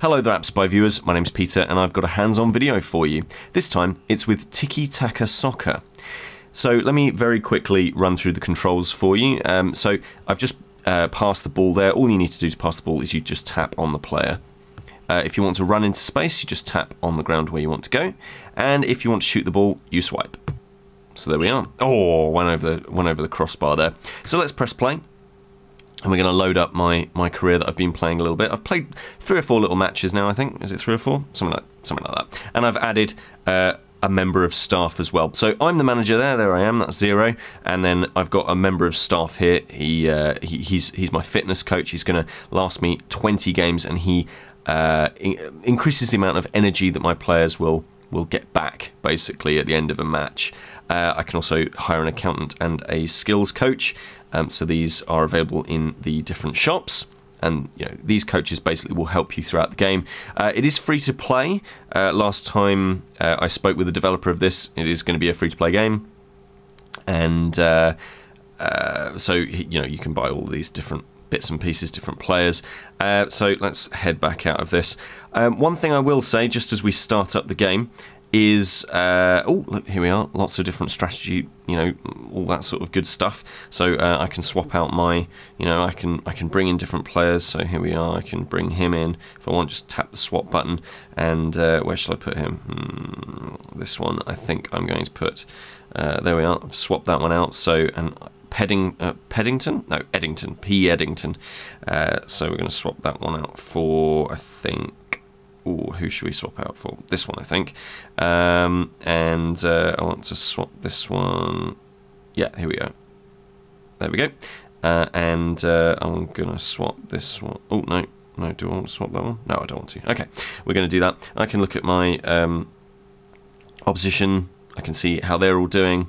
Hello there Apps by viewers, my name's Peter and I've got a hands-on video for you. This time it's with Tiki Taka Soccer. So let me very quickly run through the controls for you. So I've just passed the ball there. All you need to do to pass the ball is you just tap on the player. If you want to run into space, you just tap on the ground where you want to go. And if you want to shoot the ball, you swipe. So there we are. Oh, went over the crossbar there. So let's press play. And we're going to load up my career that I've been playing a little bit. I've played 3 or 4 little matches now, I think. Is it 3 or 4? Something like that. And I've added a member of staff as well. So I'm the manager there. There I am. That's 0. And then I've got a member of staff here. He's my fitness coach. He's going to last me 20 games, and he increases the amount of energy that my players will get back, basically, at the end of a match. I can also hire an accountant and a skills coach. So these are available in the different shops, and these coaches basically will help you throughout the game. It is free to play. Last time I spoke with the developer of this, it is going to be a free to play game, and so you can buy all these different bits and pieces, different players. So let's head back out of this. One thing I will say, just as we start up the game, is oh look, here we are, lots of different strategy, all that sort of good stuff. So I can swap out my, I can bring in different players. So here we are, I can bring him in if I want. Just tap the swap button, and where shall I put him? This one I think I'm going to put. There we are. I've swapped that one out. So and Eddington. P. Eddington. So we're going to swap that one out for, I think. Ooh, who should we swap out for? This one, I think. And I want to swap this one. Yeah, here we go. There we go. And I'm going to swap this one. Oh, no. No, do I want to swap that one? No, I don't want to. Okay, we're going to do that. I can look at my opposition. I can see how they're all doing.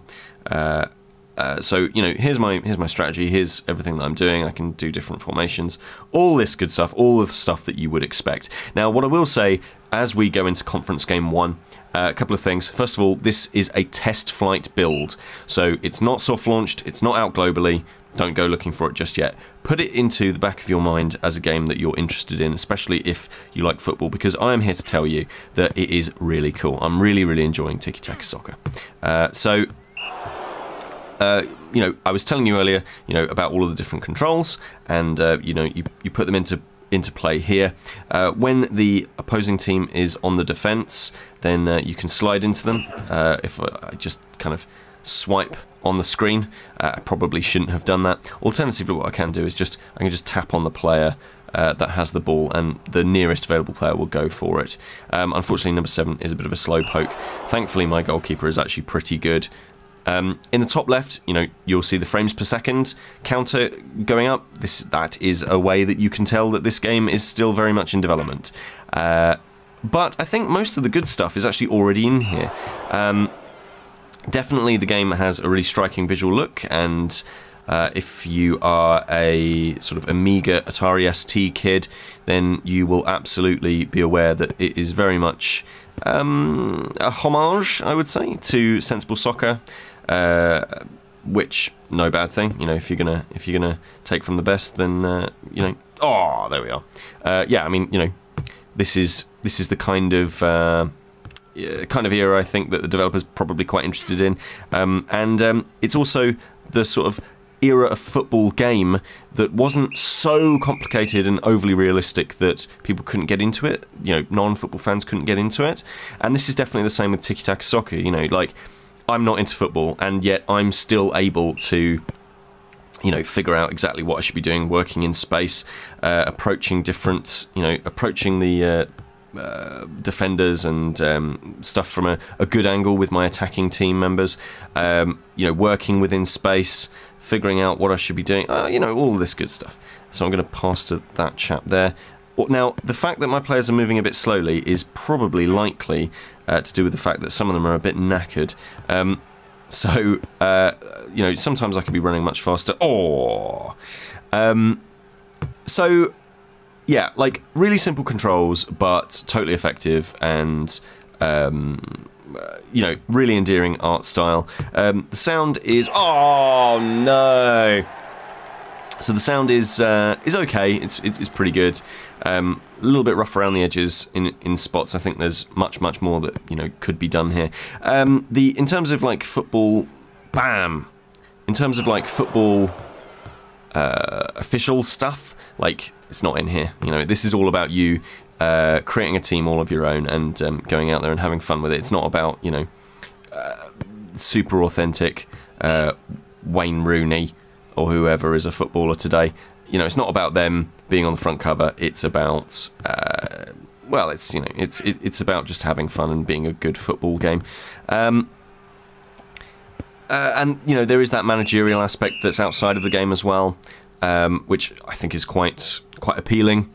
So here's my strategy. Here's everything that I'm doing. I can do different formations, all this good stuff, all of the stuff that you would expect. Now, what I will say as we go into conference game 1, a couple of things. First of all, this is a test flight build, so it's not soft launched. It's not out globally. Don't go looking for it just yet. Put it into the back of your mind as a game that you're interested in, especially if you like football, because I am here to tell you that it is really cool. I'm really enjoying Tiki Taka Soccer. I was telling you earlier, about all of the different controls, and you put them into play here. When the opposing team is on the defense, then you can slide into them. If I just kind of swipe on the screen, I probably shouldn't have done that. Alternatively, what I can do is I can just tap on the player that has the ball, and the nearest available player will go for it. Unfortunately, number 7 is a bit of a slow poke. Thankfully, my goalkeeper is actually pretty good. In the top left, you'll see the frames per second counter going up. That is a way that you can tell that this game is still very much in development. But I think most of the good stuff is actually already in here. Definitely the game has a really striking visual look, and if you are a sort of Amiga Atari ST kid, then you will absolutely be aware that it is very much a homage, I would say, to Sensible Soccer. Which, no bad thing, if you're gonna take from the best, then oh, there we are. Yeah, I mean, this is the kind of era I think that the developer's probably quite interested in, and it's also the sort of era of football game that wasn't so complicated and overly realistic that people couldn't get into it. Non-football fans couldn't get into it, and this is definitely the same with Tiki Taka Soccer. Like, I'm not into football, and yet I'm still able to, figure out exactly what I should be doing, working in space, approaching different, approaching the defenders and stuff from a good angle with my attacking team members, working within space, figuring out what I should be doing, all this good stuff. So I'm going to pass to that chap there. Now, the fact that my players are moving a bit slowly is probably likely to do with the fact that some of them are a bit knackered. Sometimes I can be running much faster. So, yeah, like, really simple controls, but totally effective, and, really endearing art style. The sound is... Oh, no! So the sound is okay. It's pretty good. A little bit rough around the edges in spots. I think there's much more that could be done here. In terms of like football, in terms of like football official stuff, like it's not in here. This is all about you creating a team all of your own and going out there and having fun with it. It's not about super authentic Wayne Rooney or whoever is a footballer today. It's not about them being on the front cover. It's about well, it's about just having fun and being a good football game. And there is that managerial aspect that's outside of the game as well, which I think is quite appealing.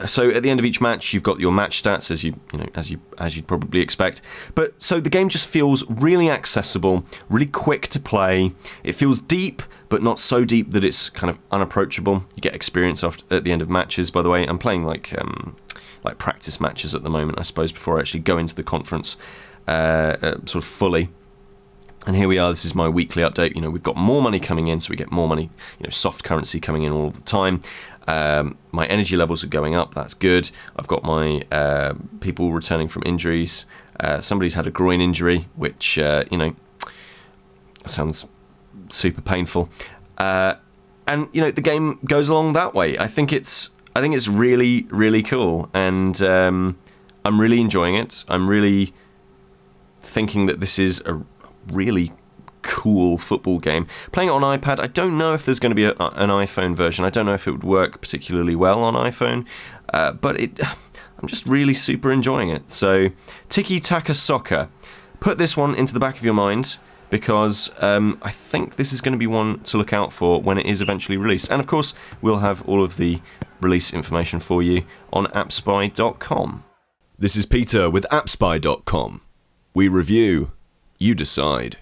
So at the end of each match, you've got your match stats, as you'd probably expect. But so the game just feels really accessible, really quick to play. It feels deep, but not so deep that it's kind of unapproachable. You get experience at the end of matches. By the way, I'm playing like practice matches at the moment, I suppose, before I actually go into the conference sort of fully. And here we are, this is my weekly update. We've got more money coming in, so we get more money, soft currency coming in all the time. My energy levels are going up, that's good. I've got my people returning from injuries. Somebody's had a groin injury, which, sounds super painful. And, the game goes along that way. I think it's really, really cool. And I'm really enjoying it. I'm really thinking that this is a really cool football game. Playing it on iPad, I don't know if there's going to be an iPhone version. I don't know if it would work particularly well on iPhone, but I'm just really super enjoying it. So, Tiki Taka Soccer. Put this one into the back of your mind, because I think this is going to be one to look out for when it is eventually released. And of course, we'll have all of the release information for you on appspy.com. This is Peter with appspy.com. We review, you decide.